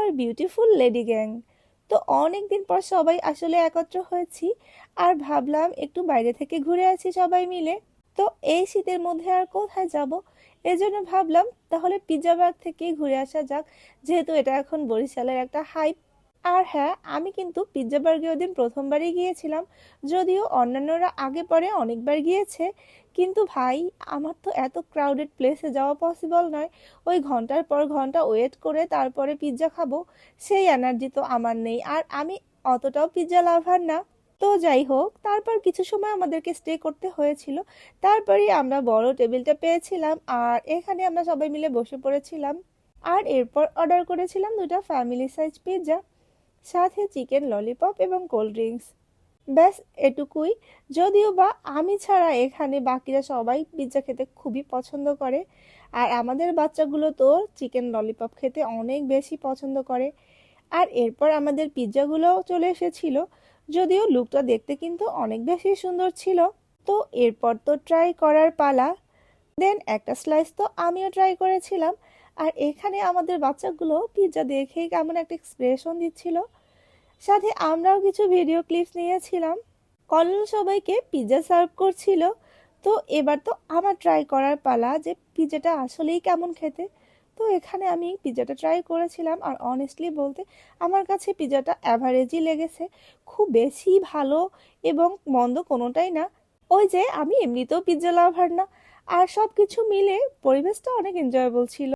Hour beautiful lady gang. তো অনেক দিন পর সবাই আসলে একত্র হয়েছি, আর ভাবলাম একটু বাইরে থেকে ঘুরে আসি সবাই মিলে। তো এই শীতের মধ্যে আর কোথায় যাব, এজন্য ভাবলাম তাহলে পিৎজা বার্গ থেকেই ঘুরে আসা যাক, যেহেতু এটা এখন বরিশালের একটা হাইপ। আর হ্যাঁ, আমি কিন্তু পিৎজা বার্গে ওই দিন প্রথমবারই গিয়েছিলাম, যদিও অন্যান্যরা আগে পরে অনেকবার গিয়েছে। কিন্তু ভাই, আমার তো এত ক্রাউডেড প্লেসে যাওয়া পসিবল নয়। ওই ঘন্টার পর ঘন্টা ওয়েট করে তারপরে পিৎজা খাবো, সেই এনার্জি তো আমার নেই, আর আমি অতটাও পিৎজা লাভার না। তো যাই হোক, তারপর কিছু সময় আমাদেরকে স্টে করতে হয়েছিল। তারপরে আমরা বড় টেবিলটা পেয়েছিলাম, আর এখানে আমরা সবাই মিলে বসে পড়েছিলাম। আর এরপর অর্ডার করেছিলাম দুটো ফ্যামিলি সাইজ পিৎজা, সাথে চিকেন ললিপপ এবং কোল্ড ড্রিঙ্কস। ব্যাস এটুকুই। যদিও বা আমি ছাড়া এখানে বাকিরা সবাই পিৎজা খেতে খুবই পছন্দ করে, আর আমাদের বাচ্চাগুলো তো চিকেন ললিপপ খেতে অনেক বেশি পছন্দ করে। আর এরপর আমাদের পিৎজাগুলোও চলে এসেছিল, যদিও লুকটা দেখতে কিন্তু অনেক বেশি সুন্দর ছিল। তো এরপর তো ট্রাই করার পালা। দেন একটা স্লাইস তো আমিও ট্রাই করেছিলাম, আর এখানে আমাদের বাচ্চাগুলো পিৎজা দেখেই কেমন একটা এক্সপ্রেশন দিচ্ছিল। সাথে আমরাও কিছু ভিডিও ক্লিপস নিয়েছিলাম। কল্লোল সবাইকে পিৎজা সার্ভ করছিল। তো এবার তো আমার ট্রাই করার পালা যে পিৎজাটা আসলেই কেমন খেতে। তো এখানে আমি পিৎজাটা ট্রাই করেছিলাম, আর অনেস্টলি বলতে আমার কাছে পিৎজাটা অ্যাভারেজই লেগেছে। খুব বেশি ভালো এবং মন্দ কোনোটাই না। ওই যে আমি এমনিতেও পিৎজা লাভার না, আর সব কিছু মিলে পরিবেশটা অনেক এনজয়েবল ছিল।